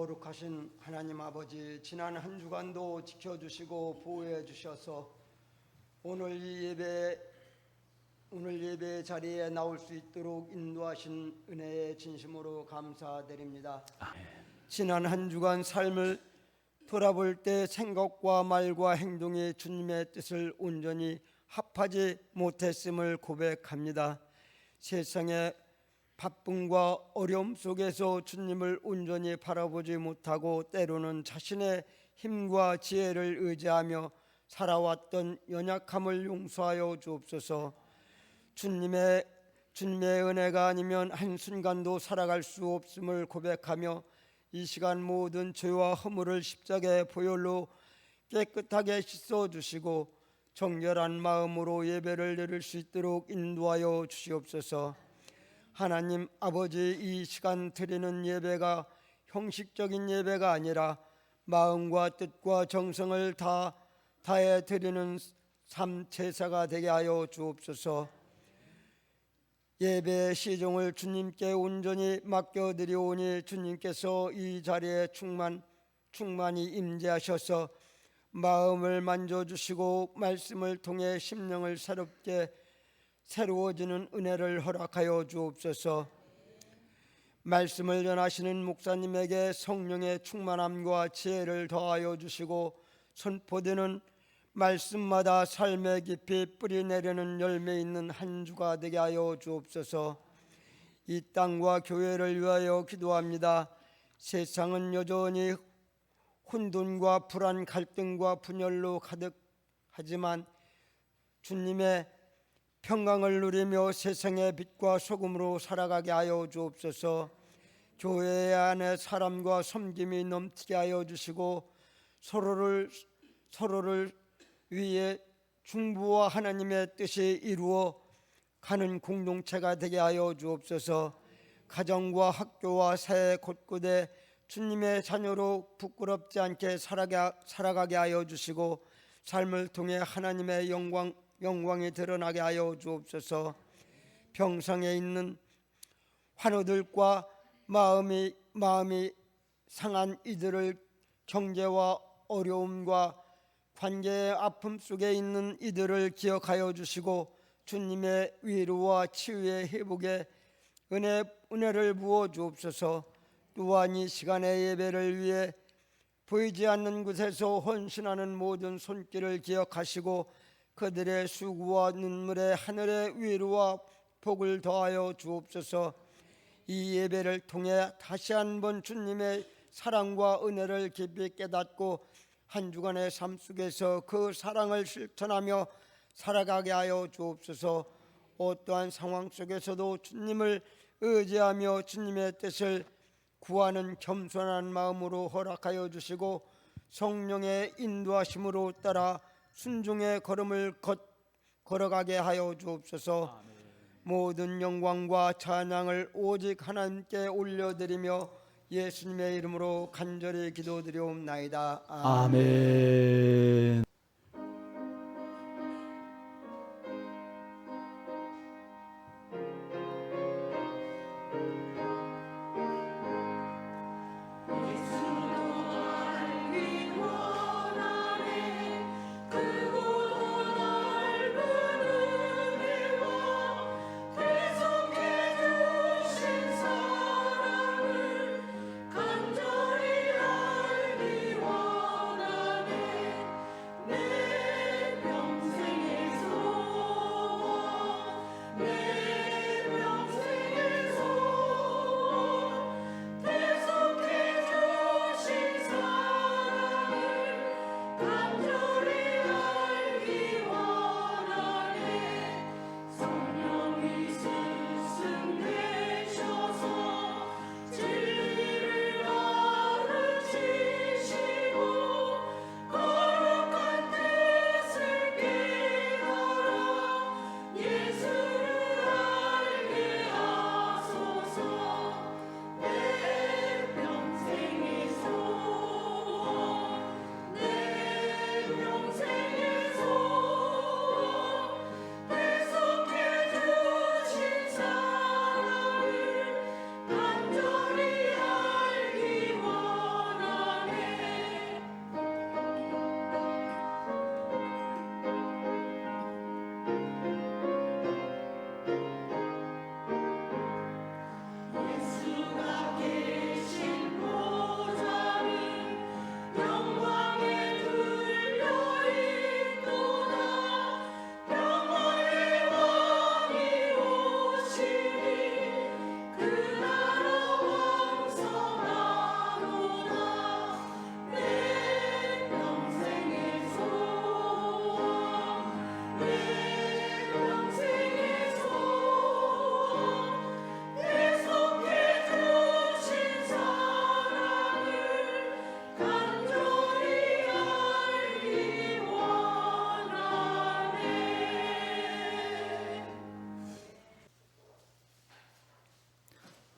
거룩하신 하나님 아버지, 지난 한 주간도 지켜주시고 보호해 주셔서 오늘 예배 자리에 나올 수 있도록 인도하신 은혜에 진심으로 감사드립니다. 지난 한 주간 삶을 돌아볼 때 생각과 말과 행동이 주님의 뜻을 온전히 합하지 못했음을 고백합니다. 세상의 바쁨과 어려움 속에서 주님을 온전히 바라보지 못하고 때로는 자신의 힘과 지혜를 의지하며 살아왔던 연약함을 용서하여 주옵소서. 주님의 은혜가 아니면 한순간도 살아갈 수 없음을 고백하며 이 시간 모든 죄와 허물을 십자가의 보혈로 깨끗하게 씻어주시고 정결한 마음으로 예배를 드릴 수 있도록 인도하여 주시옵소서. 하나님 아버지, 이 시간 드리는 예배가 형식적인 예배가 아니라 마음과 뜻과 정성을 다해 드리는 삶 제사가 되게 하여 주옵소서. 예배의 시종을 주님께 온전히 맡겨드리오니 주님께서 이 자리에 충만히 임재하셔서 마음을 만져주시고 말씀을 통해 심령을 새로워지는 은혜를 허락하여 주옵소서. 말씀을 전하시는 목사님에게 성령의 충만함과 지혜를 더하여 주시고 선포되는 말씀마다 삶에 깊이 뿌리 내리는 열매 있는 한 주가 되게 하여 주옵소서. 이 땅과 교회를 위하여 기도합니다. 세상은 여전히 혼돈과 불안, 갈등과 분열로 가득하지만 주님의 평강을 누리며 세상의 빛과 소금으로 살아가게 하여 주옵소서. 교회 안에 사람과 섬김이 넘치게 하여 주시고 서로를 위해 중보와 하나님의 뜻이 이루어 가는 공동체가 되게 하여 주옵소서. 가정과 학교와 사회 곳곳에 주님의 자녀로 부끄럽지 않게 살아가게 하여 주시고 삶을 통해 하나님의 영광이 드러나게 하여 주옵소서. 병상에 있는 환우들과 마음이 상한 이들을, 경제와 어려움과 관계의 아픔 속에 있는 이들을 기억하여 주시고 주님의 위로와 치유의 회복에 은혜를 부어 주옵소서. 또한 이 시간의 예배를 위해 보이지 않는 곳에서 헌신하는 모든 손길을 기억하시고 그들의 수고와 눈물에 하늘의 위로와 복을 더하여 주옵소서. 이 예배를 통해 다시 한번 주님의 사랑과 은혜를 깊이 깨닫고 한 주간의 삶 속에서 그 사랑을 실천하며 살아가게 하여 주옵소서. 어떠한 상황 속에서도 주님을 의지하며 주님의 뜻을 구하는 겸손한 마음으로 허락하여 주시고 성령의 인도하심으로 따라 순종의 걸음을 걸어가게 하여 주옵소서. 모든 영광과 찬양을 오직 하나님께 올려드리며 예수님의 이름으로 간절히 기도드리옵나이다. 아멘.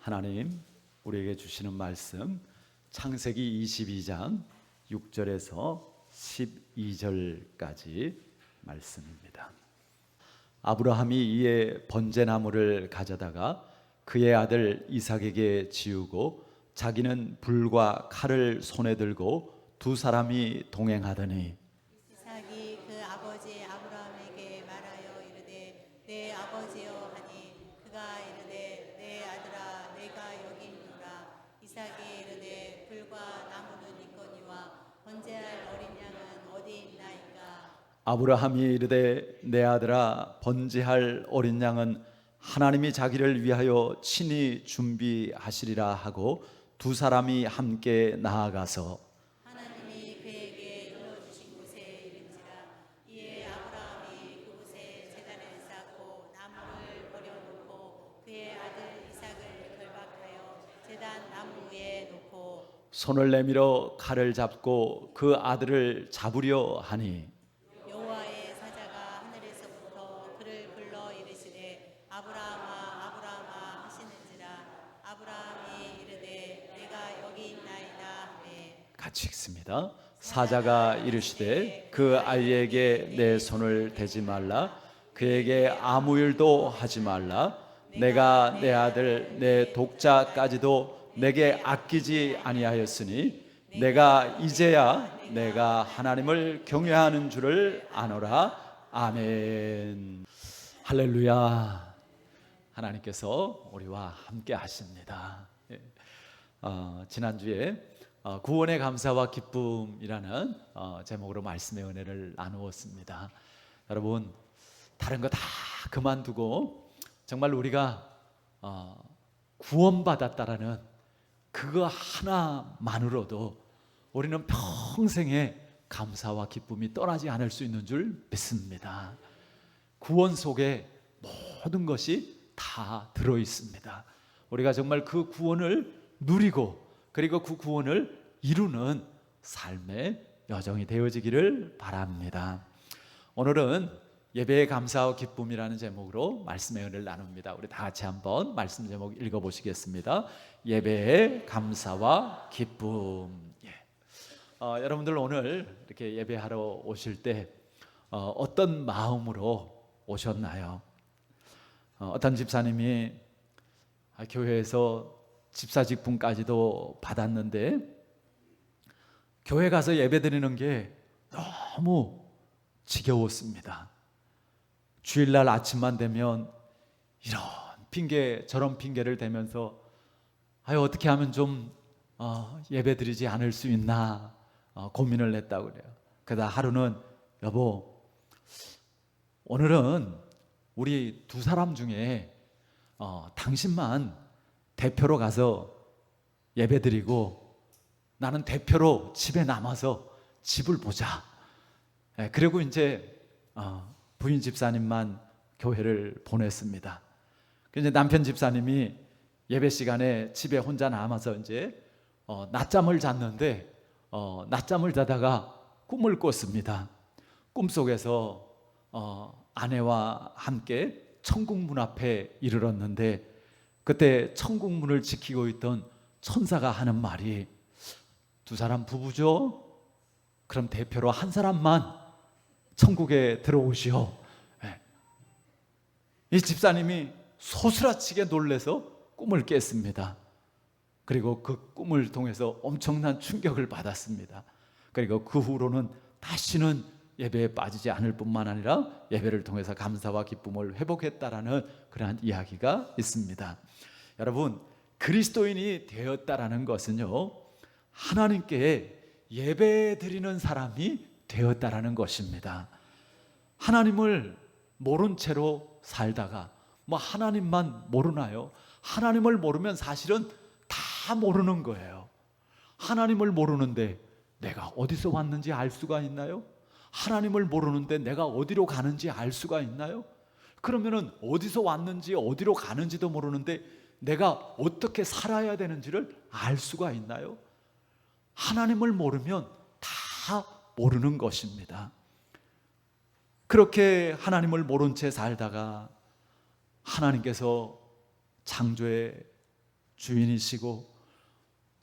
하나님 우리에게 주시는 말씀 창세기 22장 6절에서 12절까지 말씀입니다. 아브라함이 이에 번제나무를 가져다가 그의 아들 이삭에게 지우고 자기는 불과 칼을 손에 들고 두 사람이 동행하더니 이삭이 그 아버지 아브라함에게 말하여 이르되 내 아버지여 하니 그가 이르되 내 아들아 내가 여기 있노라. 이삭이 이르되 불과 나무는 있거니와 번제할 어린 양은 어디 있나이까. 아브라함이 이르되 내 아들아 번제할 어린 양은 하나님이 자기를 위하여 친히 준비하시리라 하고 두 사람이 함께 나아가서 하나님이 그에게 일러주신 곳에 이른지라. 이에 아브라함이 그곳에 제단을 쌓고 나무를 버려놓고 그의 아들 이삭을 결박하여 제단 나무 위에 놓고 손을 내밀어 칼을 잡고 그 아들을 잡으려 하니 여호와의 사자가 하늘에서부터 그를 불러 이르시되 아브라함아 아브라함아 하시는지라. 아브라함이 이르되 내가 여기 있나이다 하매 같이 읽습니다. 사자가 이르시되 그 아이에게 내 손을 대지 말라. 그에게 아무 일도 하지 말라. 내가 내 아들 내 독자까지도 내게 아끼지 아니하였으니 내가 이제야 내가 하나님을 경외하는 줄을 아노라. 아멘. 할렐루야. 하나님께서 우리와 함께 하십니다. 지난주에 구원의 감사와 기쁨이라는 제목으로 말씀의 은혜를 나누었습니다. 여러분 다른 거 다 그만두고 정말 우리가 구원받았다라는 그거 하나만으로도 우리는 평생의 감사와 기쁨이 떠나지 않을 수 있는 줄 믿습니다. 구원 속에 모든 것이 다 들어 있습니다. 우리가 정말 그 구원을 누리고 그리고 그 구원을 이루는 삶의 여정이 되어지기를 바랍니다. 오늘은 예배의 감사와 기쁨이라는 제목으로 말씀의 은혜를 나눕니다. 우리 다 같이 한번 말씀 제목 읽어보시겠습니다. 예배의 감사와 기쁨. 여러분들 오늘 이렇게 예배하러 오실 때 어떤 마음으로 오셨나요? 어떤 집사님이 교회에서 집사 직분까지도 받았는데 교회 가서 예배 드리는 게 너무 지겨웠습니다. 주일날 아침만 되면 이런 핑계 저런 핑계를 대면서 어떻게 하면 좀 예배 드리지 않을 수 있나 고민을 했다고 그래요. 그러다 하루는 여보 오늘은 우리 두 사람 중에 당신만 대표로 가서 예배 드리고 나는 대표로 집에 남아서 집을 보자. 그리고 이제 부인 집사님만 교회를 보냈습니다. 이제 남편 집사님이 예배 시간에 집에 혼자 남아서 이제 낮잠을 잤는데 낮잠을 자다가 꿈을 꿨습니다. 꿈속에서 아내와 함께 천국 문 앞에 이르렀는데 그때 천국 문을 지키고 있던 천사가 하는 말이 두 사람 부부죠? 그럼 대표로 한 사람만 천국에 들어오시오. 이 집사님이 소스라치게 놀라서 꿈을 깼습니다. 그리고 그 꿈을 통해서 엄청난 충격을 받았습니다. 그리고 그 후로는 다시는 예배에 빠지지 않을 뿐만 아니라 예배를 통해서 감사와 기쁨을 회복했다라는 그러한 이야기가 있습니다. 여러분 그리스도인이 되었다라는 것은요 하나님께 예배 드리는 사람이 되었다라는 것입니다. 하나님을 모른 채로 살다가 하나님만 모르나요? 하나님을 모르면 사실은 다 모르는 거예요. 하나님을 모르는데 내가 어디서 왔는지 알 수가 있나요? 하나님을 모르는데 내가 어디로 가는지 알 수가 있나요? 그러면은 어디서 왔는지 어디로 가는지도 모르는데 내가 어떻게 살아야 되는지를 알 수가 있나요? 하나님을 모르면 다 모르는 것입니다. 그렇게 하나님을 모른 채 살다가 하나님께서 창조의 주인이시고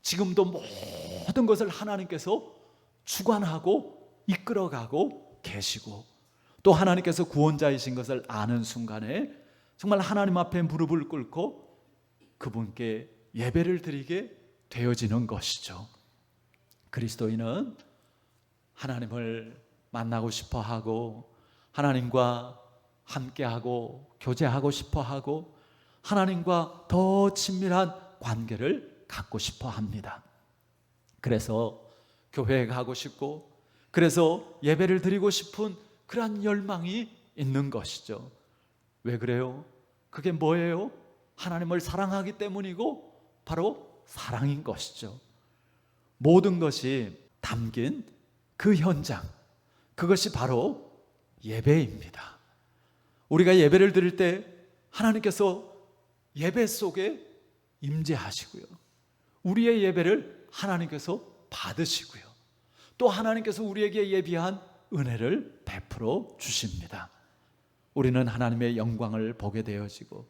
지금도 모든 것을 하나님께서 주관하고 이끌어가고 계시고 또 하나님께서 구원자이신 것을 아는 순간에 정말 하나님 앞에 무릎을 꿇고 그분께 예배를 드리게 되어지는 것이죠. 그리스도인은 하나님을 만나고 싶어 하고 하나님과 함께하고 교제하고 싶어 하고 하나님과 더 친밀한 관계를 갖고 싶어 합니다. 그래서 교회에 가고 싶고 그래서 예배를 드리고 싶은 그러한 열망이 있는 것이죠. 왜 그래요? 그게 뭐예요? 하나님을 사랑하기 때문이고 바로 사랑인 것이죠. 모든 것이 담긴 그 현장, 그것이 바로 예배입니다. 우리가 예배를 드릴 때 하나님께서 예배 속에 임재하시고요. 우리의 예배를 하나님께서 받으시고요. 또 하나님께서 우리에게 예비한 은혜를 베풀어 주십니다. 우리는 하나님의 영광을 보게 되어지고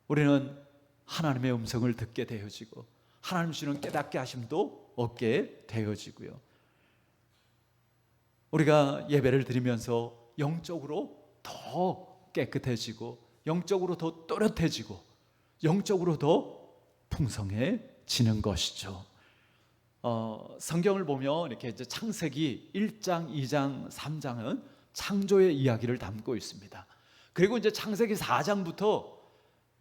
우리는 하나님의 음성을 듣게 되어지고 하나님 주시는 깨닫게 하심도 얻게 되어지고요. 우리가 예배를 드리면서 영적으로 더 깨끗해지고 영적으로 더 또렷해지고 영적으로 더 풍성해지는 것이죠. 성경을 보면 이렇게 이제 창세기 1장, 2장, 3장은 창조의 이야기를 담고 있습니다. 그리고 이제 창세기 4장부터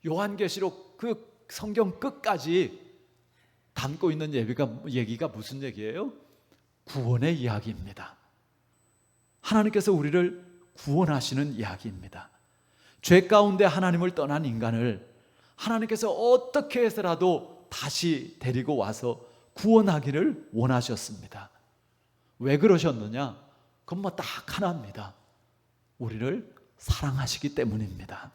요한계시록 그 성경 끝까지 담고 있는 얘기가 무슨 얘기예요? 구원의 이야기입니다. 하나님께서 우리를 구원하시는 이야기입니다. 죄 가운데 하나님을 떠난 인간을 하나님께서 어떻게 해서라도 다시 데리고 와서 구원하기를 원하셨습니다. 왜 그러셨느냐? 그건 뭐 딱 하나입니다. 우리를 사랑하시기 때문입니다.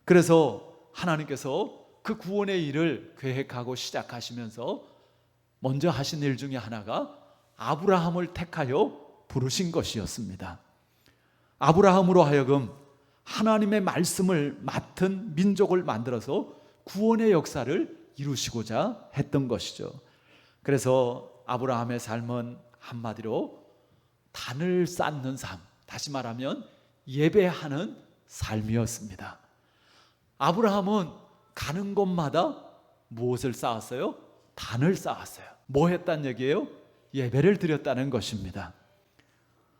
그래서 하나님께서 그 구원의 일을 계획하고 시작하시면서 먼저 하신 일 중에 하나가 아브라함을 택하여 부르신 것이었습니다. 아브라함으로 하여금 하나님의 말씀을 맡은 민족을 만들어서 구원의 역사를 이루시고자 했던 것이죠. 그래서 아브라함의 삶은 한마디로 단을 쌓는 삶, 다시 말하면 예배하는 삶이었습니다. 아브라함은 가는 곳마다 무엇을 쌓았어요? 단을 쌓았어요. 뭐 했단 얘기예요? 예배를 드렸다는 것입니다.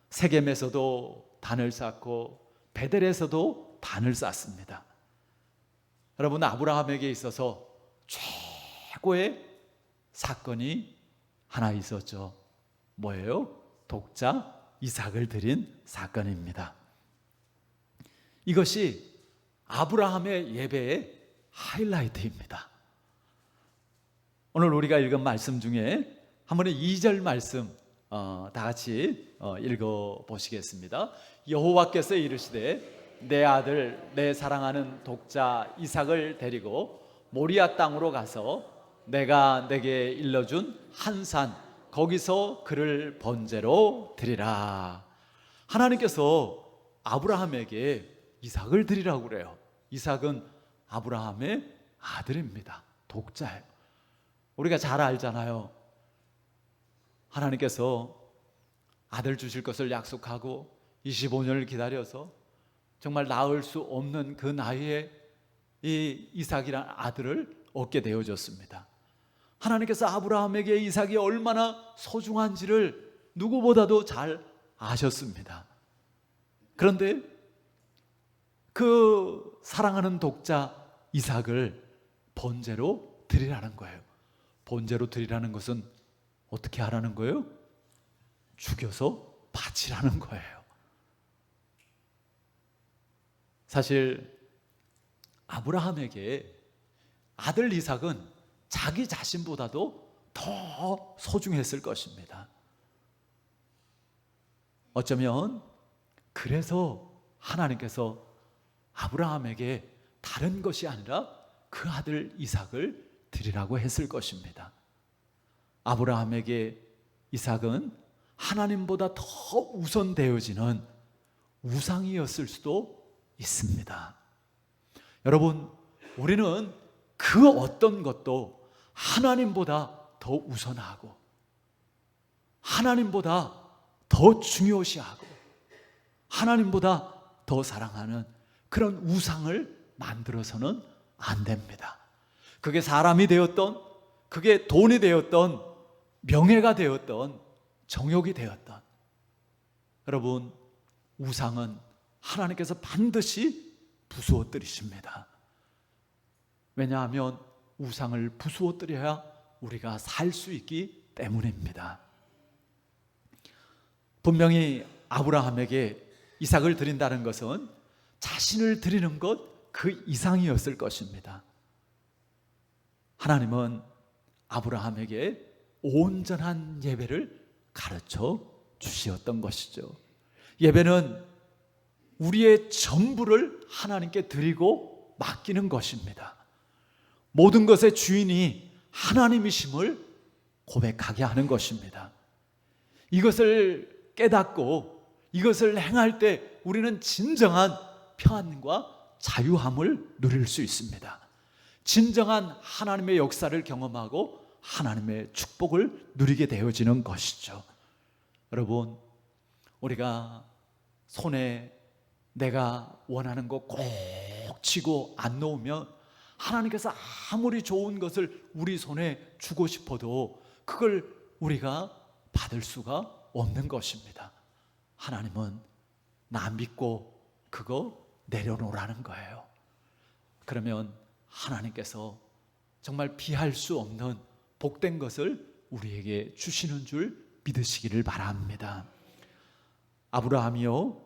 세겜에서도 단을 쌓고 베델에서도 단을 쌓습니다. 여러분, 아브라함에게 있어서 최고의 사건이 하나 있었죠. 뭐예요? 독자 이삭을 드린 사건입니다. 이것이 아브라함의 예배의 하이라이트입니다. 오늘 우리가 읽은 말씀 중에 한 번에 2절 말씀 다 같이 읽어보시겠습니다. 여호와께서 이르시되 내 아들 내 사랑하는 독자 이삭을 데리고 모리아 땅으로 가서 내가 내게 일러준 한 산 거기서 그를 번제로 드리라. 하나님께서 아브라함에게 이삭을 드리라고 그래요. 이삭은 아브라함의 아들입니다. 독자예요. 우리가 잘 알잖아요. 하나님께서 아들 주실 것을 약속하고 25년을 기다려서 정말 낳을 수 없는 그 나이에 이 이삭이라는 아들을 얻게 되어졌습니다. 하나님께서 아브라함에게 이삭이 얼마나 소중한지를 누구보다도 잘 아셨습니다. 그런데 그 사랑하는 독자 이삭을 번제로 드리라는 거예요. 번제로 드리라는 것은 어떻게 하라는 거예요? 죽여서 바치라는 거예요. 사실 아브라함에게 아들 이삭은 자기 자신보다도 더 소중했을 것입니다. 어쩌면 그래서 하나님께서 아브라함에게 다른 것이 아니라 그 아들 이삭을 드리라고 했을 것입니다. 아브라함에게 이삭은 하나님보다 더 우선되어지는 우상이었을 수도 있습니다. 여러분, 우리는 그 어떤 것도 하나님보다 더 우선하고 하나님보다 더 중요시하고 하나님보다 더 사랑하는 그런 우상을 만들어서는 안 됩니다. 그게 사람이 되었던, 그게 돈이 되었던, 명예가 되었던, 정욕이 되었던, 여러분, 우상은 하나님께서 반드시 부수어뜨리십니다. 왜냐하면 우상을 부수어뜨려야 우리가 살 수 있기 때문입니다. 분명히 아브라함에게 이삭을 드린다는 것은 자신을 드리는 것 그 이상이었을 것입니다. 하나님은 아브라함에게 온전한 예배를 가르쳐 주시었던 것이죠. 예배는 우리의 전부를 하나님께 드리고 맡기는 것입니다. 모든 것의 주인이 하나님이심을 고백하게 하는 것입니다. 이것을 깨닫고 이것을 행할 때 우리는 진정한 평안과 자유함을 누릴 수 있습니다. 진정한 하나님의 역사를 경험하고 하나님의 축복을 누리게 되어지는 것이죠. 여러분, 우리가 손에 내가 원하는 거 꼭 쥐고 안 놓으면 하나님께서 아무리 좋은 것을 우리 손에 주고 싶어도 그걸 우리가 받을 수가 없는 것입니다. 하나님은 나 믿고 그거 내려놓으라는 거예요. 그러면 하나님께서 정말 비할 수 없는 복된 것을 우리에게 주시는 줄 믿으시기를 바랍니다. 아브라함이요,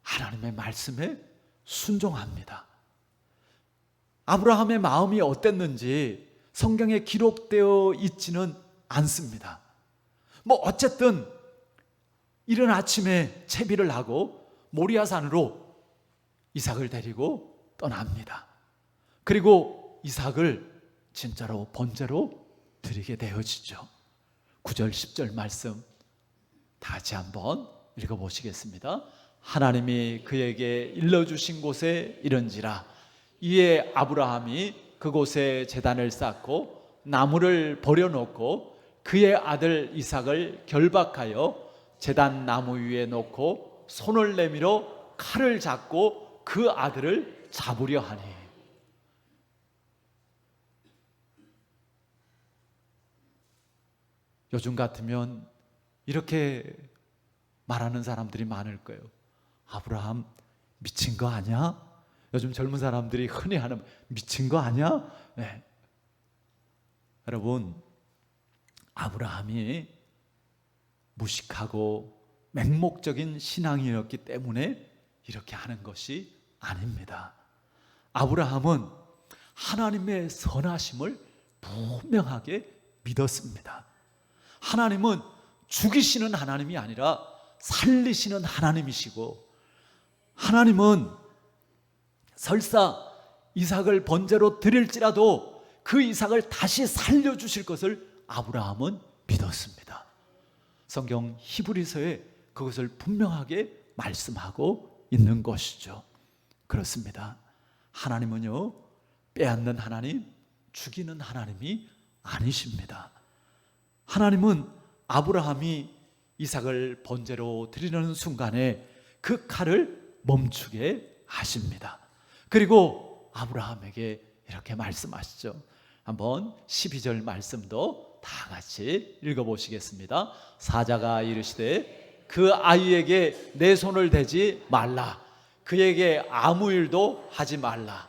하나님의 말씀에 순종합니다. 아브라함의 마음이 어땠는지 성경에 기록되어 있지는 않습니다. 어쨌든 이른 아침에 채비를 하고 모리아산으로 이삭을 데리고 떠납니다. 그리고 이삭을 진짜로 번제로 드리게 되어지죠. 9절 10절 말씀 다시 한번 읽어보시겠습니다. 하나님이 그에게 일러주신 곳에 이른지라 이에 아브라함이 그곳에 제단을 쌓고 나무를 버려놓고 그의 아들 이삭을 결박하여 제단 나무 위에 놓고 손을 내밀어 칼을 잡고 그 아들을 잡으려 하니. 요즘 같으면 이렇게 말하는 사람들이 많을 거예요. 아브라함 미친 거 아니야? 요즘 젊은 사람들이 흔히 하는 미친 거 아니야? 네. 여러분, 아브라함이 무식하고 맹목적인 신앙이었기 때문에 이렇게 하는 것이 아닙니다. 아브라함은 하나님의 선하심을 분명하게 믿었습니다. 하나님은 죽이시는 하나님이 아니라 살리시는 하나님이시고, 하나님은 설사 이삭을 번제로 드릴지라도 그 이삭을 다시 살려주실 것을 아브라함은 믿었습니다. 성경 히브리서에 그것을 분명하게 말씀하고 있는 것이죠. 그렇습니다. 하나님은요, 빼앗는 하나님, 죽이는 하나님이 아니십니다. 하나님은 아브라함이 이삭을 번제로 드리는 순간에 그 칼을 멈추게 하십니다. 그리고 아브라함에게 이렇게 말씀하시죠. 한번 12절 말씀도 다 같이 읽어보시겠습니다. 사자가 이르시되 그 아이에게 내 손을 대지 말라. 그에게 아무 일도 하지 말라.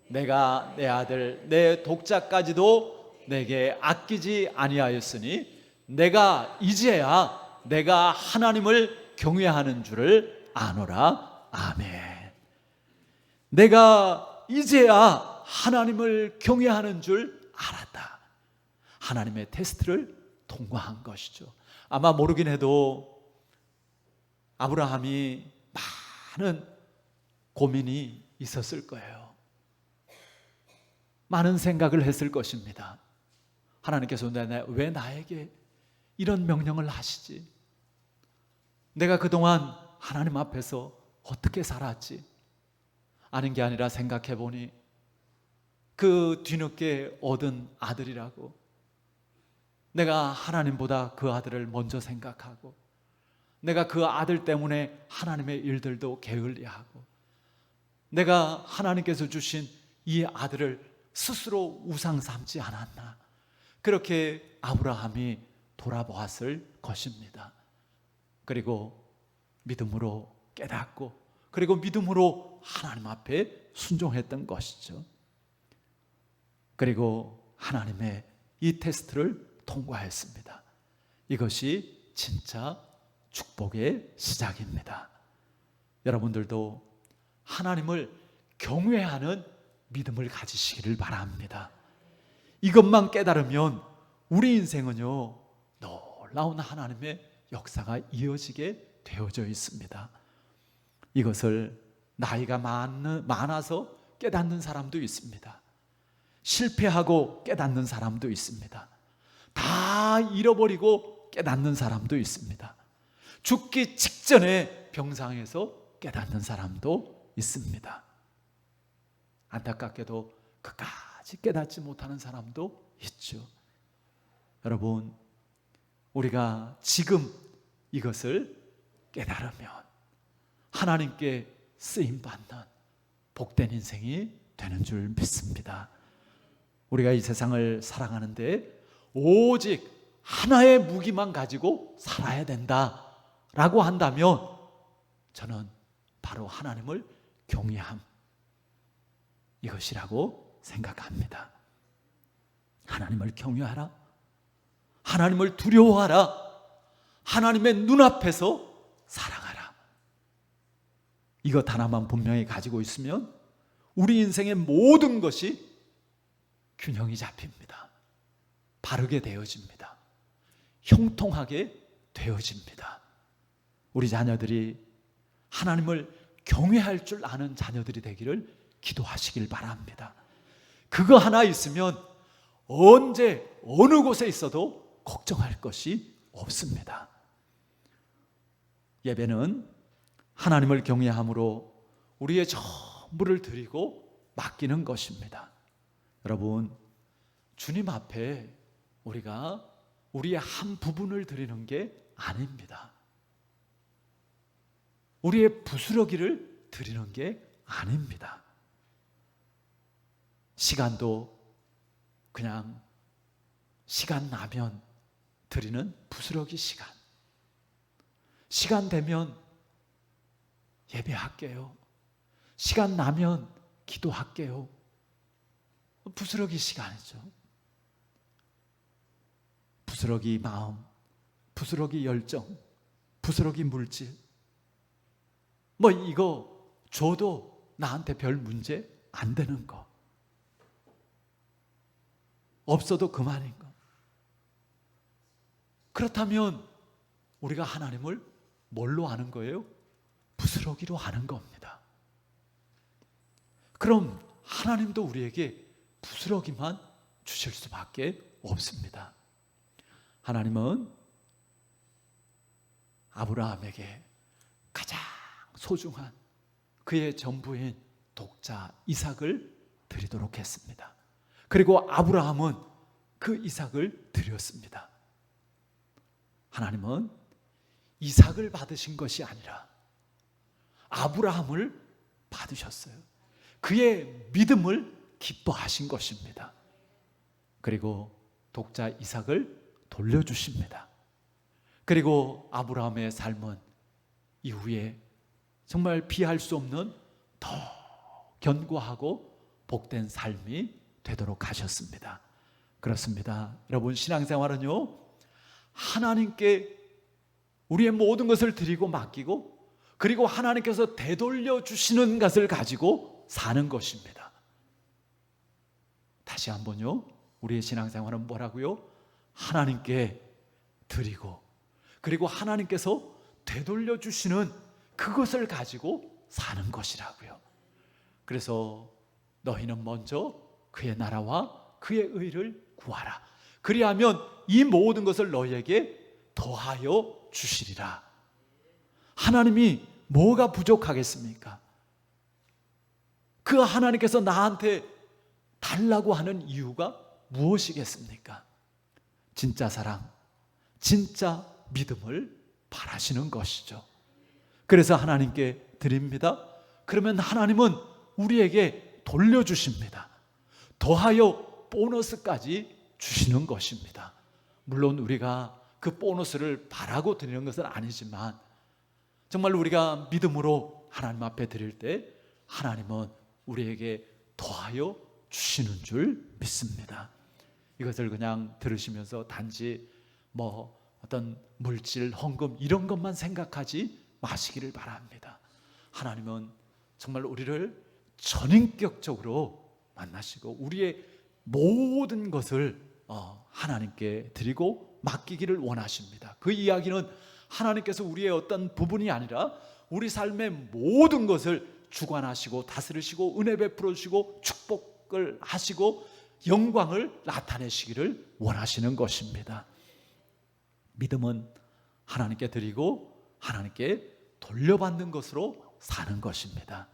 내가 내 아들 내 독자까지도 내게 아끼지 아니하였으니 내가 이제야 내가 하나님을 경외하는 줄을 아노라. 아멘. 내가 이제야 하나님을 경외하는 줄 알았다. 하나님의 테스트를 통과한 것이죠. 아마 모르긴 해도 아브라함이 많은 고민이 있었을 거예요. 많은 생각을 했을 것입니다. 하나님께서 왜 나에게 이런 명령을 하시지? 내가 그동안 하나님 앞에서 어떻게 살았지? 아는 게 아니라 생각해 보니 그 뒤늦게 얻은 아들이라고, 내가 하나님보다 그 아들을 먼저 생각하고, 내가 그 아들 때문에 하나님의 일들도 게을리하고, 내가 하나님께서 주신 이 아들을 스스로 우상 삼지 않았나, 그렇게 아브라함이 돌아보았을 것입니다. 그리고 믿음으로 깨닫고, 그리고 믿음으로 하나님 앞에 순종했던 것이죠. 그리고 하나님의 이 테스트를 통과했습니다. 이것이 진짜 축복의 시작입니다. 여러분들도 하나님을 경외하는 믿음을 가지시기를 바랍니다. 이것만 깨달으면 우리 인생은요, 놀라운 하나님의 역사가 이어지게 되어져 있습니다. 이것을 나이가 많아서 깨닫는 사람도 있습니다. 실패하고 깨닫는 사람도 있습니다. 다 잃어버리고 깨닫는 사람도 있습니다. 죽기 직전에 병상에서 깨닫는 사람도 있습니다. 안타깝게도 끝까지 깨닫지 못하는 사람도 있죠. 여러분, 우리가 지금 이것을 깨달으면 하나님께 쓰임받는 복된 인생이 되는 줄 믿습니다. 우리가 이 세상을 살아가는데 오직 하나의 무기만 가지고 살아야 된다라고 한다면, 저는 바로 하나님을 경외함, 이것이라고 생각합니다. 하나님을 경외하라, 하나님을 두려워하라, 하나님의 눈앞에서 사랑하라. 이것 하나만 분명히 가지고 있으면 우리 인생의 모든 것이 균형이 잡힙니다. 바르게 되어집니다. 형통하게 되어집니다. 우리 자녀들이 하나님을 경외할 줄 아는 자녀들이 되기를 기도하시길 바랍니다. 그거 하나 있으면 언제 어느 곳에 있어도 걱정할 것이 없습니다. 예배는 하나님을 경외함으로 우리의 전부를 드리고 맡기는 것입니다. 여러분, 주님 앞에 우리가 우리의 한 부분을 드리는 게 아닙니다. 우리의 부스러기를 드리는 게 아닙니다. 시간도 그냥 시간 나면 드리는 부스러기 시간, 시간 되면 예배할게요, 시간 나면 기도할게요, 부스러기 시간이죠. 부스러기 마음, 부스러기 열정, 부스러기 물질, 뭐 이거 줘도 나한테 별 문제 안 되는 거, 없어도 그만인 거. 그렇다면 우리가 하나님을 뭘로 아는 거예요? 부스러기로 아는 겁니다. 그럼 하나님도 우리에게 부스러기만 주실 수밖에 없습니다. 하나님은 아브라함에게 가장 소중한 그의 전부인 독자 이삭을 드리도록 했습니다. 그리고 아브라함은 그 이삭을 드렸습니다. 하나님은 이삭을 받으신 것이 아니라 아브라함을 받으셨어요. 그의 믿음을 기뻐하신 것입니다. 그리고 독자 이삭을 돌려주십니다. 그리고 아브라함의 삶은 이후에 정말 비할 수 없는 더 견고하고 복된 삶이 되도록 하셨습니다. 그렇습니다. 여러분, 신앙생활은요, 하나님께 우리의 모든 것을 드리고 맡기고, 그리고 하나님께서 되돌려 주시는 것을 가지고 사는 것입니다. 다시 한번요, 우리의 신앙생활은 뭐라고요? 하나님께 드리고, 그리고 하나님께서 되돌려 주시는 그것을 가지고 사는 것이라고요. 그래서 너희는 먼저 그의 나라와 그의 의를 구하라. 그리하면 이 모든 것을 너희에게 더하여 주시리라. 하나님이 뭐가 부족하겠습니까? 그 하나님께서 나한테 달라고 하는 이유가 무엇이겠습니까? 진짜 사랑, 진짜 믿음을 바라시는 것이죠. 그래서 하나님께 드립니다. 그러면 하나님은 우리에게 돌려주십니다. 더하여 보너스까지 주시는 것입니다. 물론 우리가 그 보너스를 바라고 드리는 것은 아니지만 정말 우리가 믿음으로 하나님 앞에 드릴 때 하나님은 우리에게 더하여 주시는 줄 믿습니다. 이것을 그냥 들으시면서 단지 어떤 물질, 헌금 이런 것만 생각하지 마시기를 바랍니다. 하나님은 정말 우리를 전인격적으로 만나시고 우리의 모든 것을 하나님께 드리고 맡기기를 원하십니다. 그 이야기는 하나님께서 우리의 어떤 부분이 아니라 우리 삶의 모든 것을 주관하시고 다스리시고 은혜 베풀어 주시고 축복을 하시고 영광을 나타내시기를 원하시는 것입니다. 믿음은 하나님께 드리고 하나님께 돌려받는 것으로 사는 것입니다.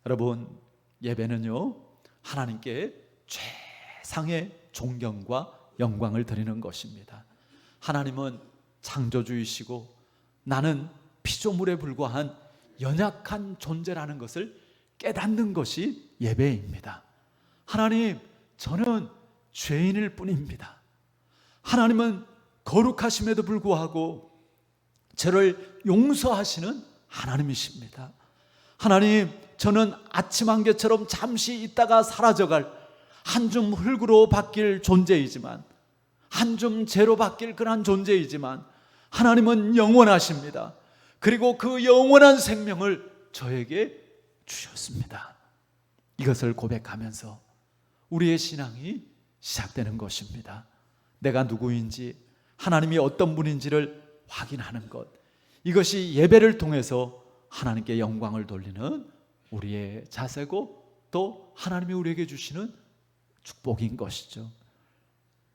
여러분, 예배는요 하나님께 최상의 존경과 영광을 드리는 것입니다. 하나님은 창조주이시고 나는 피조물에 불과한 연약한 존재라는 것을 깨닫는 것이 예배입니다. 하나님, 저는 죄인일 뿐입니다. 하나님은 거룩하심에도 불구하고 저를 용서하시는 하나님이십니다. 하나님, 저는 아침 안개처럼 잠시 있다가 사라져갈 한 줌 흙으로 바뀔 존재이지만, 한 줌 재로 바뀔 그런 존재이지만 하나님은 영원하십니다. 그리고 그 영원한 생명을 저에게 주셨습니다. 이것을 고백하면서 우리의 신앙이 시작되는 것입니다. 내가 누구인지, 하나님이 어떤 분인지를 확인하는 것, 이것이 예배를 통해서 하나님께 영광을 돌리는 우리의 자세고 또 하나님이 우리에게 주시는 축복인 것이죠.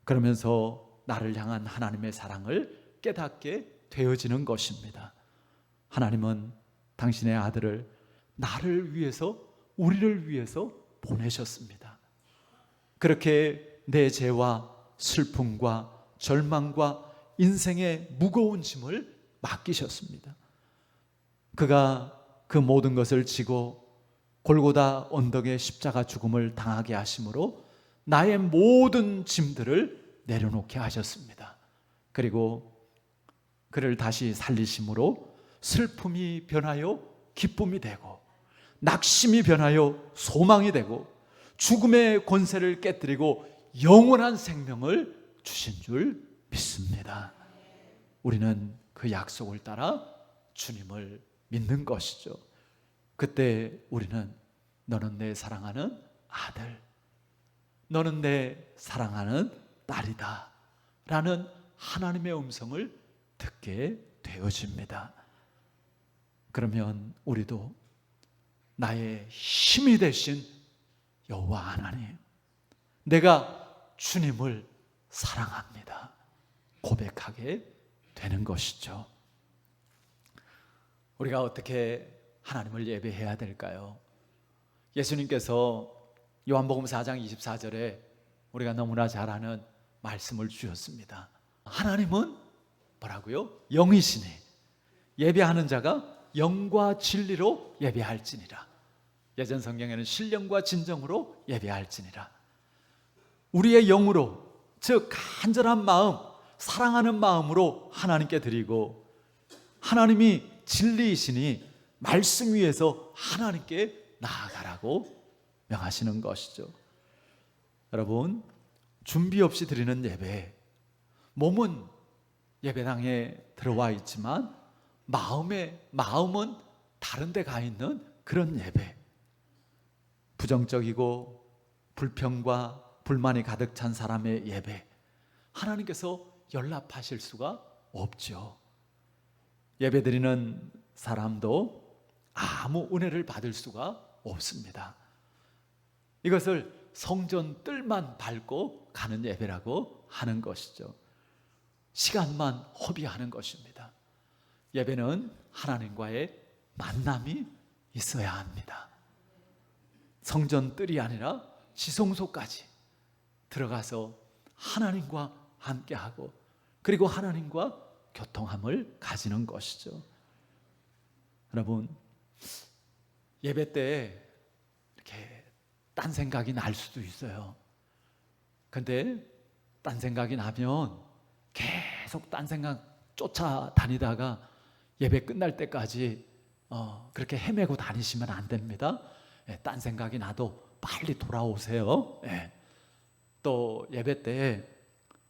그러면서 나를 향한 하나님의 사랑을 깨닫게 되어지는 것입니다. 하나님은 당신의 아들을 나를 위해서, 우리를 위해서 보내셨습니다. 그렇게 내 죄와 슬픔과 절망과 인생의 무거운 짐을 맡기셨습니다. 그가 그 모든 것을 지고 골고다 언덕의 십자가 죽음을 당하게 하심으로 나의 모든 짐들을 내려놓게 하셨습니다. 그리고 그를 다시 살리심으로 슬픔이 변하여 기쁨이 되고 낙심이 변하여 소망이 되고 죽음의 권세를 깨뜨리고 영원한 생명을 주신 줄 믿습니다. 우리는 그 약속을 따라 주님을 믿는 것이죠. 그때 우리는 너는 내 사랑하는 아들, 너는 내 사랑하는 딸이다 라는 하나님의 음성을 듣게 되어집니다. 그러면 우리도 나의 힘이 되신 여호와 하나님, 내가 주님을 사랑합니다 고백하게 되는 것이죠. 우리가 어떻게 하나님을 예배해야 될까요? 예수님께서 요한복음 4장 24절에 우리가 너무나 잘 아는 말씀을 주셨습니다. 하나님은 뭐라고요? 영이시니 예배하는 자가 영과 진리로 예배할지니라. 예전 성경에는 신령과 진정으로 예배할지니라. 우리의 영으로, 즉 간절한 마음, 사랑하는 마음으로 하나님께 드리고, 하나님이 진리이시니 말씀 위에서 하나님께 나아가라고 명하시는 것이죠. 여러분, 준비 없이 드리는 예배, 몸은 예배당에 들어와 있지만 마음은 다른 데 가 있는 그런 예배, 부정적이고 불평과 불만이 가득 찬 사람의 예배, 하나님께서 연락하실 수가 없죠. 예배 드리는 사람도 아무 은혜를 받을 수가 없습니다. 이것을 성전 뜰만 밟고 가는 예배라고 하는 것이죠. 시간만 허비하는 것입니다. 예배는 하나님과의 만남이 있어야 합니다. 성전 뜰이 아니라 지성소까지 들어가서 하나님과 함께하고 그리고 하나님과 교통함을 가지는 것이죠. 여러분, 예배 때 이렇게 딴 생각이 날 수도 있어요. 근데 딴 생각이 나면 계속 딴 생각 쫓아다니다가 예배 끝날 때까지 그렇게 헤매고 다니시면 안 됩니다. 딴 생각이 나도 빨리 돌아오세요. 또 예배 때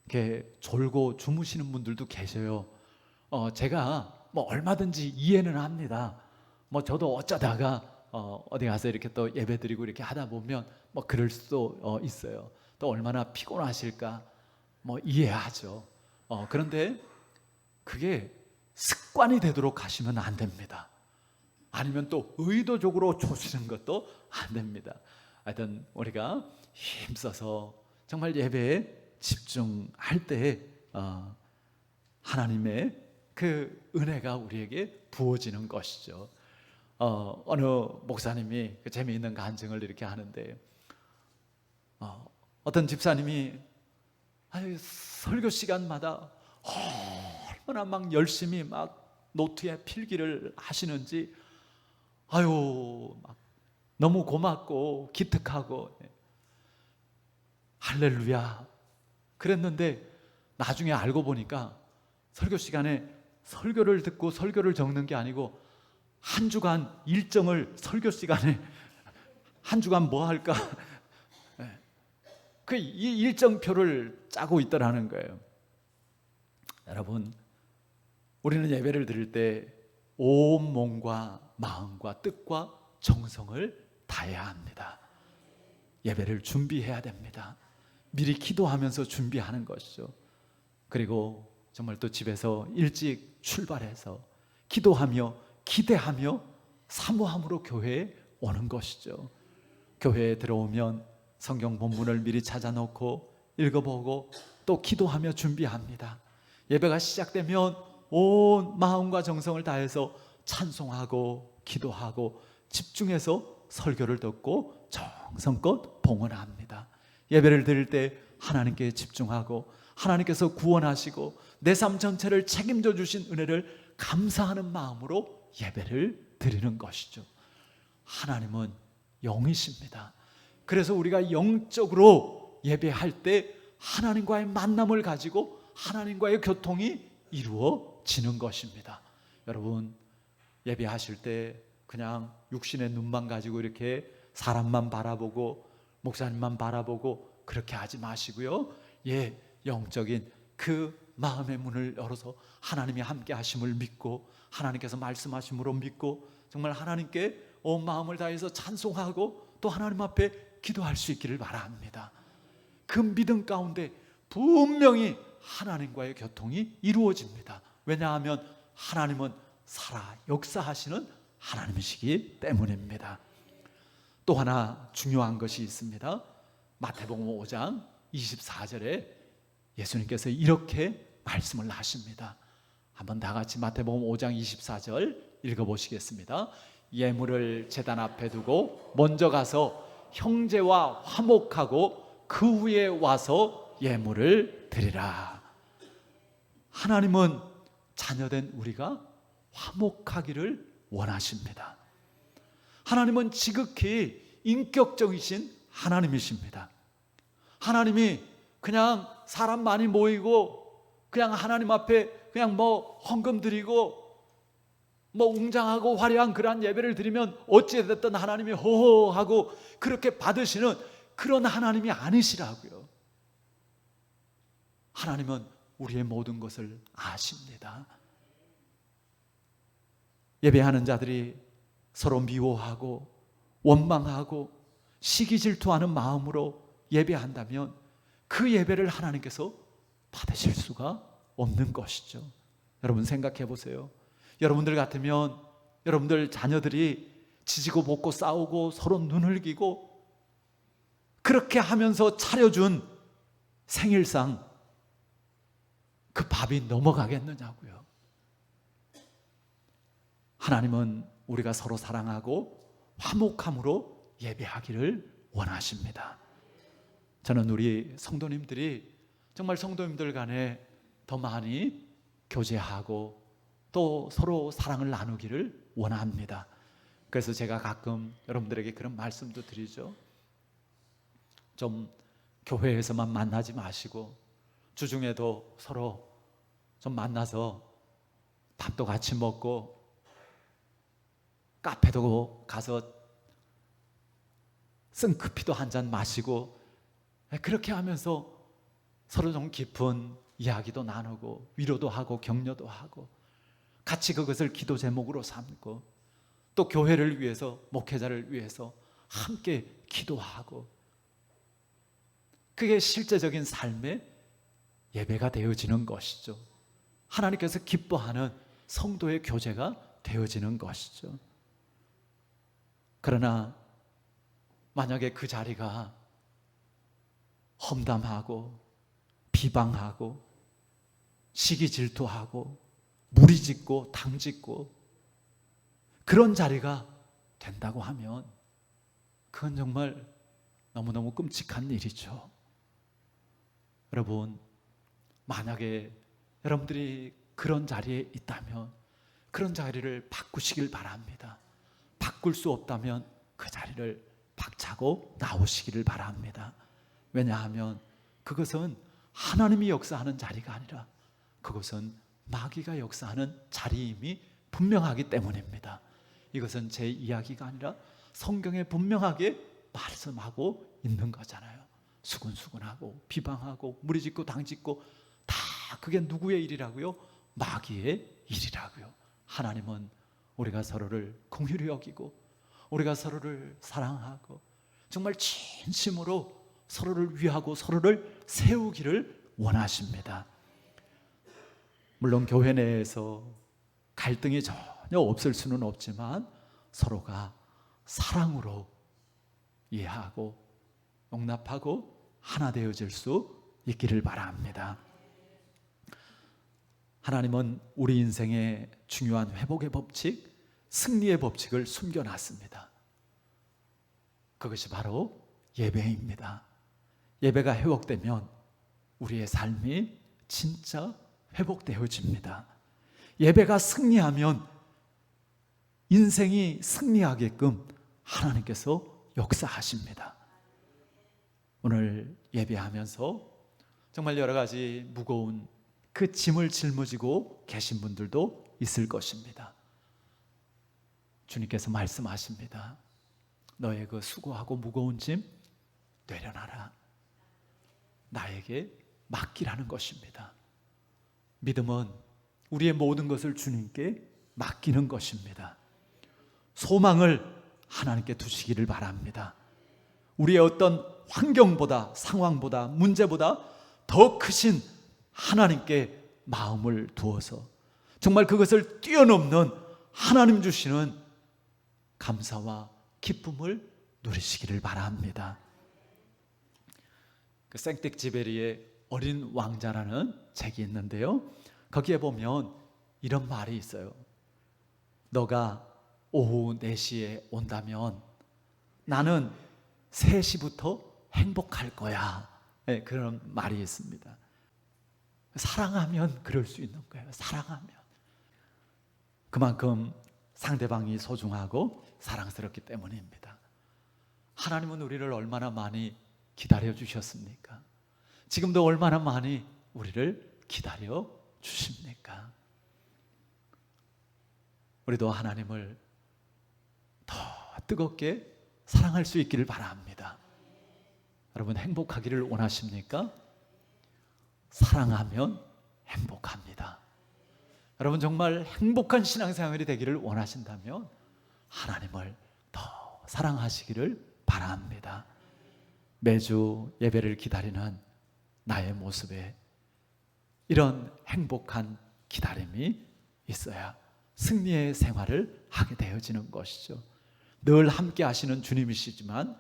이렇게 졸고 주무시는 분들도 계셔요. 제가 뭐 얼마든지 이해는 합니다. 뭐 저도 어쩌다가 어디 가서 이렇게 또 예배 드리고 이렇게 하다 보면 뭐 그럴 수도 있어요. 또 얼마나 피곤하실까 뭐 이해하죠. 그런데 그게 습관이 되도록 하시면 안 됩니다. 아니면 또 의도적으로 조시는 것도 안 됩니다. 하여튼 우리가 힘써서 정말 예배에 집중할 때 하나님의 그 은혜가 우리에게 부어지는 것이죠. 어느 목사님이 그 재미있는 간증을 이렇게 하는데 어떤 집사님이 설교 시간마다 얼마나 막 열심히 막 노트에 필기를 하시는지 막 너무 고맙고 기특하고 할렐루야 그랬는데 나중에 알고 보니까 설교 시간에 설교를 듣고 설교를 적는 게 아니고 한 주간 일정을 설교 시간에 한 주간 뭐 할까 그 이 일정표를 짜고 있더라는 거예요. 여러분, 우리는 예배를 드릴 때 온 몸과 마음과 뜻과 정성을 다해야 합니다. 예배를 준비해야 됩니다. 미리 기도하면서 준비하는 것이죠. 그리고 정말 또 집에서 일찍 출발해서 기도하며 기대하며 사모함으로 교회에 오는 것이죠. 교회에 들어오면 성경 본문을 미리 찾아놓고 읽어보고 또 기도하며 준비합니다. 예배가 시작되면 온 마음과 정성을 다해서 찬송하고 기도하고 집중해서 설교를 듣고 정성껏 봉헌합니다. 예배를 드릴 때 하나님께 집중하고 하나님께서 구원하시고 내 삶 전체를 책임져 주신 은혜를 감사하는 마음으로 예배를 드리는 것이죠. 하나님은 영이십니다. 그래서 우리가 영적으로 예배할 때 하나님과의 만남을 가지고 하나님과의 교통이 이루어지는 것입니다. 여러분, 예배하실 때 그냥 육신의 눈만 가지고 이렇게 사람만 바라보고 목사님만 바라보고 그렇게 하지 마시고요. 영적인 그 마음의 문을 열어서 하나님이 함께 하심을 믿고 하나님께서 말씀하심으로 믿고 정말 하나님께 온 마음을 다해서 찬송하고 또 하나님 앞에 기도할 수 있기를 바랍니다. 그 믿음 가운데 분명히 하나님과의 교통이 이루어집니다. 왜냐하면 하나님은 살아 역사하시는 하나님이시기 때문입니다. 또 하나 중요한 것이 있습니다. 마태복음 5장 24절에 예수님께서 이렇게 말씀을 하십니다. 한번 다 같이 마태복음 5장 24절 읽어보시겠습니다. 예물을 제단 앞에 두고 먼저 가서 형제와 화목하고 그 후에 와서 예물을 드리라. 하나님은 자녀된 우리가 화목하기를 원하십니다. 하나님은 지극히 인격적이신 하나님이십니다. 하나님이 그냥 사람 많이 모이고 그냥 하나님 앞에 그냥 뭐 헌금 드리고 뭐 웅장하고 화려한 그러한 예배를 드리면 어찌됐든 하나님이 호호하고 그렇게 받으시는 그런 하나님이 아니시라고요. 하나님은 우리의 모든 것을 아십니다. 예배하는 자들이 서로 미워하고 원망하고 시기 질투하는 마음으로 예배한다면 그 예배를 하나님께서 받으실 수가 없는 것이죠. 여러분 생각해 보세요. 여러분들 같으면 여러분들 자녀들이 지지고 볶고 싸우고 서로 눈을기고 그렇게 하면서 차려준 생일상 그 밥이 넘어가겠느냐고요. 하나님은 우리가 서로 사랑하고 화목함으로 예배하기를 원하십니다. 저는 우리 성도님들이 정말 성도님들 간에 더 많이 교제하고 또 서로 사랑을 나누기를 원합니다. 그래서 제가 가끔 여러분들에게 그런 말씀도 드리죠. 좀 교회에서만 만나지 마시고 주중에도 서로 좀 만나서 밥도 같이 먹고 카페도 가서 생커피도 한 잔 마시고 그렇게 하면서 서로 좀 깊은 이야기도 나누고 위로도 하고 격려도 하고 같이 그것을 기도 제목으로 삼고 또 교회를 위해서 목회자를 위해서 함께 기도하고 그게 실제적인 삶의 예배가 되어지는 것이죠. 하나님께서 기뻐하는 성도의 교제가 되어지는 것이죠. 그러나 만약에 그 자리가 험담하고 비방하고 시기 질투하고 무리짓고 당짓고 그런 자리가 된다고 하면 그건 정말 너무너무 끔찍한 일이죠. 여러분, 만약에 여러분들이 그런 자리에 있다면 그런 자리를 바꾸시길 바랍니다. 바꿀 수 없다면 그 자리를 박차고 나오시기를 바랍니다. 왜냐하면 그것은 하나님이 역사하는 자리가 아니라 그것은 마귀가 역사하는 자리임이 분명하기 때문입니다. 이것은 제 이야기가 아니라 성경에 분명하게 말씀하고 있는 거잖아요. 수근수근하고 비방하고 무리짓고 당짓고 다 그게 누구의 일이라고요? 마귀의 일이라고요. 하나님은 우리가 서로를 긍휼히 여기고 우리가 서로를 사랑하고 정말 진심으로 서로를 위하고 서로를 세우기를 원하십니다. 물론 교회 내에서 갈등이 전혀 없을 수는 없지만 서로가 사랑으로 이해하고 용납하고 하나 되어질 수 있기를 바랍니다. 하나님은 우리 인생의 중요한 회복의 법칙, 승리의 법칙을 숨겨놨습니다. 그것이 바로 예배입니다. 예배가 회복되면 우리의 삶이 진짜 회복되어집니다. 예배가 승리하면 인생이 승리하게끔 하나님께서 역사하십니다. 오늘 예배하면서 정말 여러 가지 무거운 그 짐을 짊어지고 계신 분들도 있을 것입니다. 주님께서 말씀하십니다. 너의 그 수고하고 무거운 짐 내려놔라. 나에게 맡기라는 것입니다. 믿음은 우리의 모든 것을 주님께 맡기는 것입니다. 소망을 하나님께 두시기를 바랍니다. 우리의 어떤 환경보다 상황보다 문제보다 더 크신 하나님께 마음을 두어서 정말 그것을 뛰어넘는 하나님 주시는 감사와 기쁨을 누리시기를 바랍니다. 그 생텍쥐베리의 어린 왕자라는 책이 있는데요. 거기에 보면 이런 말이 있어요. 너가 오후 4시에 온다면 나는 3시부터 행복할 거야. 네, 그런 말이 있습니다. 사랑하면 그럴 수 있는 거예요. 사랑하면. 그만큼 상대방이 소중하고 사랑스럽기 때문입니다. 하나님은 우리를 얼마나 많이 기다려 주셨습니까? 지금도 얼마나 많이 우리를 기다려 주십니까? 우리도 하나님을 더 뜨겁게 사랑할 수 있기를 바랍니다. 여러분 행복하기를 원하십니까? 사랑하면 행복합니다. 여러분 정말 행복한 신앙생활이 되기를 원하신다면 하나님을 더 사랑하시기를 바랍니다. 매주 예배를 기다리는 나의 모습에 이런 행복한 기다림이 있어야 승리의 생활을 하게 되어지는 것이죠. 늘 함께 하시는 주님이시지만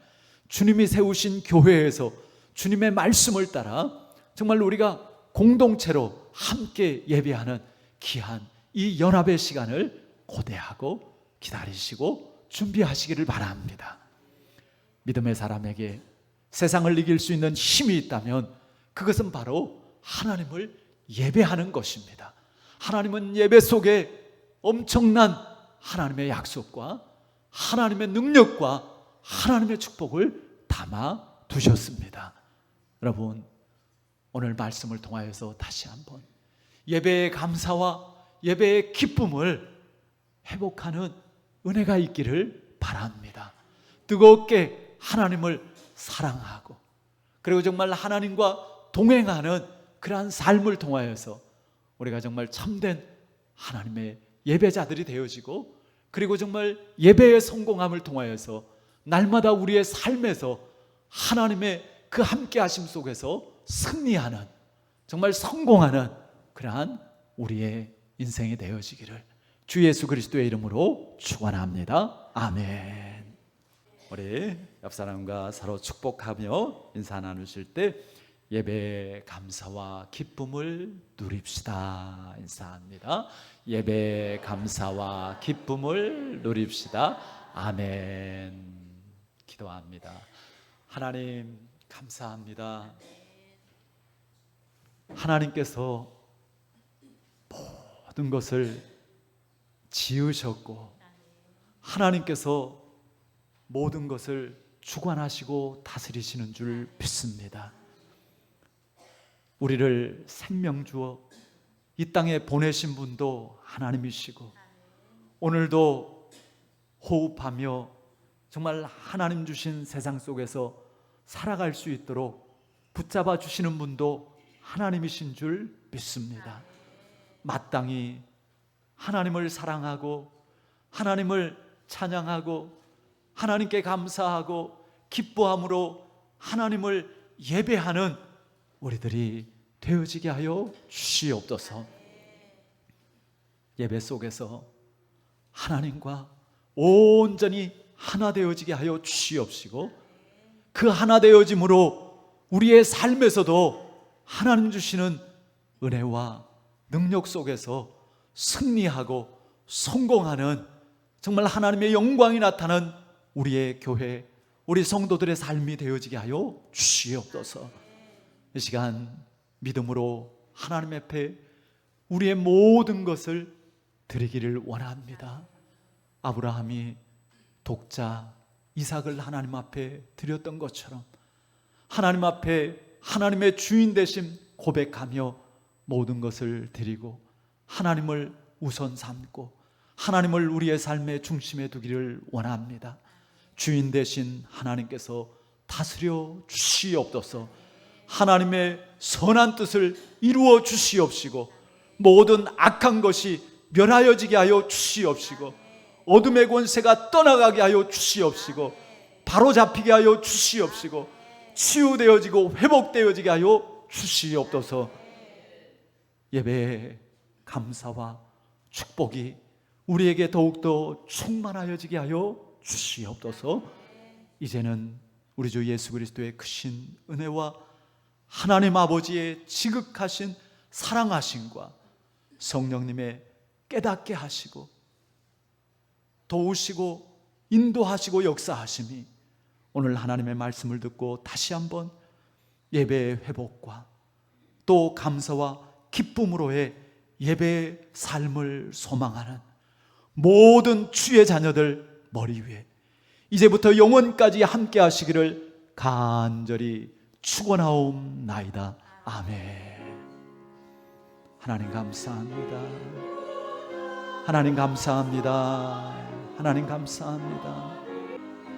주님이 세우신 교회에서 주님의 말씀을 따라 정말 우리가 공동체로 함께 예배하는 귀한 이 연합의 시간을 고대하고 기다리시고 준비하시기를 바랍니다. 믿음의 사람에게 세상을 이길 수 있는 힘이 있다면 그것은 바로 하나님을 예배하는 것입니다. 하나님은 예배 속에 엄청난 하나님의 약속과 하나님의 능력과 하나님의 축복을 담아 두셨습니다. 여러분, 오늘 말씀을 통하여서 다시 한번 예배의 감사와 예배의 기쁨을 회복하는 은혜가 있기를 바랍니다. 뜨겁게 하나님을 사랑하고 그리고 정말 하나님과 동행하는 그러한 삶을 통하여서 우리가 정말 참된 하나님의 예배자들이 되어지고 그리고 정말 예배의 성공함을 통하여서 날마다 우리의 삶에서 하나님의 그 함께 하심 속에서 승리하는 정말 성공하는 그러한 우리의 인생이 되어지기를 주 예수 그리스도의 이름으로 축원합니다. 아멘. 우리 옆 사람과 서로 축복하며 인사 나누실 때 예배 감사와 기쁨을 누립시다. 인사합니다. 예배 감사와 기쁨을 누립시다. 아멘. 기도합니다. 하나님 감사합니다. 하나님께서 모든 것을 지으셨고 하나님께서 모든 것을 주관하시고 다스리시는 줄 믿습니다. 우리를 생명 주어 이 땅에 보내신 분도 하나님이시고 오늘도 호흡하며 정말 하나님 주신 세상 속에서 살아갈 수 있도록 붙잡아 주시는 분도 하나님이신 줄 믿습니다. 마땅히 하나님을 사랑하고 하나님을 찬양하고 하나님께 감사하고 기뻐함으로 하나님을 예배하는 우리들이 되어지게 하여 주시옵소서. 예배 속에서 하나님과 온전히 하나 되어지게 하여 주시옵시고 그 하나 되어짐으로 우리의 삶에서도 하나님 주시는 은혜와 능력 속에서 승리하고 성공하는 정말 하나님의 영광이 나타나는 우리의 교회, 우리 성도들의 삶이 되어지게 하여 주시옵소서. 이 시간 믿음으로 하나님 앞에 우리의 모든 것을 드리기를 원합니다. 아브라함이 독자 이삭을 하나님 앞에 드렸던 것처럼 하나님 앞에 하나님의 주인 되심 고백하며 모든 것을 드리고 하나님을 우선 삼고 하나님을 우리의 삶의 중심에 두기를 원합니다. 주인 되신 하나님께서 다스려 주시옵소서. 하나님의 선한 뜻을 이루어 주시옵시고 모든 악한 것이 멸하여지게 하여 주시옵시고 어둠의 권세가 떠나가게 하여 주시옵시고 바로잡히게 하여 주시옵시고 치유되어지고 회복되어지게 하여 주시옵소서. 예배의 감사와 축복이 우리에게 더욱더 충만하여지게 하여 주시옵소서. 이제는 우리 주 예수 그리스도의 크신 은혜와 하나님 아버지의 지극하신 사랑하심과 성령님의 깨닫게 하시고 도우시고 인도하시고 역사하심이 오늘 하나님의 말씀을 듣고 다시 한번 예배의 회복과 또 감사와 기쁨으로의 예배의 삶을 소망하는 모든 주의 자녀들 머리 위에 이제부터 영원까지 함께 하시기를 간절히 축원하옵나이다. 아멘. 하나님 감사합니다. 하나님 감사합니다. 하나님 감사합니다.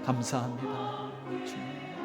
감사합니다. 주님.